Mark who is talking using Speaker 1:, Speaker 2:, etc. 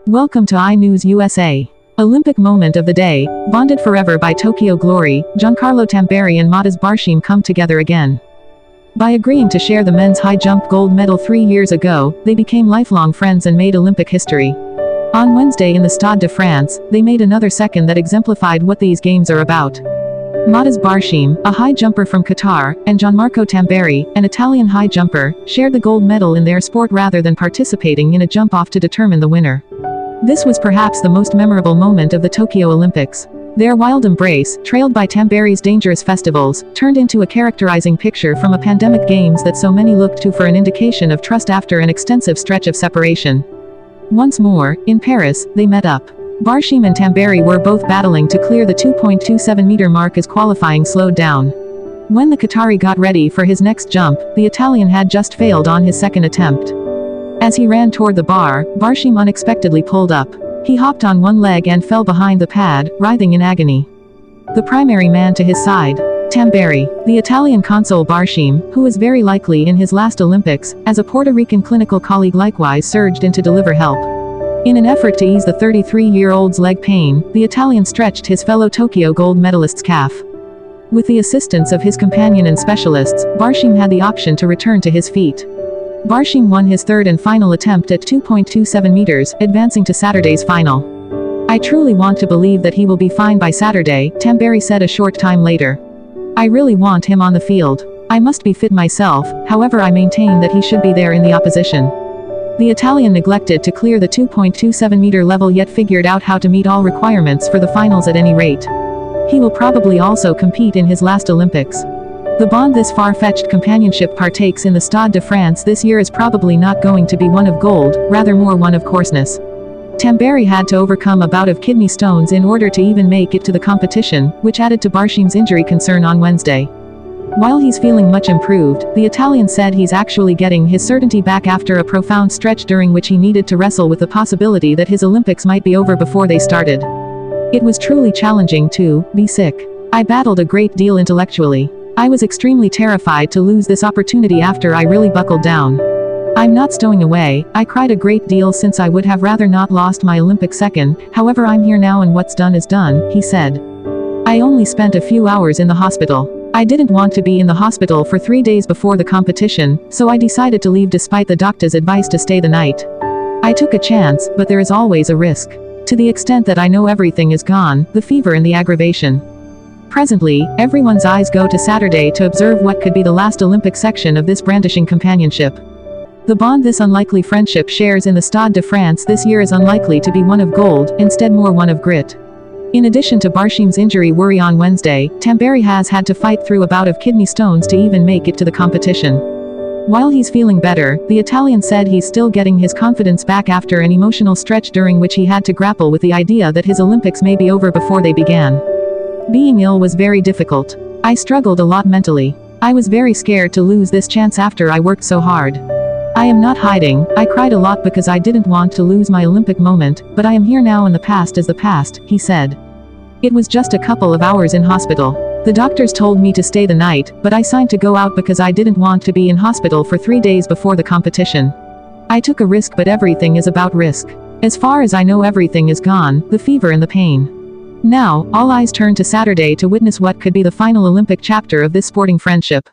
Speaker 1: Welcome to iNews USA. Olympic moment of the day, bonded forever by Tokyo glory, Giancarlo Tamberi and Mutaz Barshim come together again. By agreeing to share the men's high jump gold medal 3 years ago, they became lifelong friends and made Olympic history. On Wednesday in the Stade de France, they made another second that exemplified what these games are about. Mutaz Barshim, a high jumper from Qatar, and Giancarlo Tamberi, an Italian high jumper, shared the gold medal in their sport rather than participating in a jump-off to determine the winner. This was perhaps the most memorable moment of the Tokyo Olympics. Their wild embrace, trailed by Tamberi's dangerous festivals, turned into a characterizing picture from a pandemic games that so many looked to for an indication of trust after an extensive stretch of separation. Once more, in Paris, they met up. Barshim and Tamberi were both battling to clear the 2.27-meter mark as qualifying slowed down. When the Qatari got ready for his next jump, the Italian had just failed on his second attempt. As he ran toward the bar, Barshim unexpectedly pulled up. He hopped on one leg and fell behind the pad, writhing in agony. The primary man to his side, Tamberi, the Italian console Barshim, who was very likely in his last Olympics, as a Puerto Rican clinical colleague likewise surged in to deliver help. In an effort to ease the 33-year-old's leg pain, the Italian stretched his fellow Tokyo gold medalist's calf. With the assistance of his companion and specialists, Barshim had the option to return to his feet. Barshim won his third and final attempt at 2.27 meters, advancing to Saturday's final. "I truly want to believe that he will be fine by Saturday," Tamberi said a short time later. "I really want him on the field. I must be fit myself, however I maintain that he should be there in the opposition." The Italian neglected to clear the 2.27-meter level yet figured out how to meet all requirements for the finals at any rate. He will probably also compete in his last Olympics. The bond this far-fetched companionship partakes in the Stade de France this year is probably not going to be one of gold, rather more one of coarseness. Tamberi had to overcome a bout of kidney stones in order to even make it to the competition, which added to Barshim's injury concern on Wednesday. While he's feeling much improved, the Italian said he's actually getting his certainty back after a profound stretch during which he needed to wrestle with the possibility that his Olympics might be over before they started. "It was truly challenging to be sick. I battled a great deal intellectually. I was extremely terrified to lose this opportunity after I really buckled down. I'm not stowing away. I cried a great deal since I would have rather not lost my Olympic second, however I'm here now and what's done is done," he said. "I only spent a few hours in the hospital. I didn't want to be in the hospital for 3 days before the competition, so I decided to leave despite the doctor's advice to stay the night. I took a chance, but there is always a risk. To the extent that I know everything is gone, the fever and the aggravation. Presently, everyone's eyes go to Saturday to observe what could be the last Olympic section of this brandishing companionship. The bond this unlikely friendship shares in the Stade de France this year is unlikely to be one of gold, instead more one of grit." In addition to Barshim's injury worry on Wednesday, Tamberi has had to fight through a bout of kidney stones to even make it to the competition. While he's feeling better, the Italian said he's still getting his confidence back after an emotional stretch during which he had to grapple with the idea that his Olympics may be over before they began. "Being ill was very difficult. I struggled a lot mentally. I was very scared to lose this chance after I worked so hard. I am not hiding, I cried a lot because I didn't want to lose my Olympic moment, but I am here now and the past is the past," he said. "It was just a couple of hours in hospital. The doctors told me to stay the night, but I signed to go out because I didn't want to be in hospital for 3 days before the competition. I took a risk, but everything is about risk. As far as I know everything is gone, the fever and the pain. Now, all eyes turn to Saturday to witness what could be the final Olympic chapter of this sporting friendship."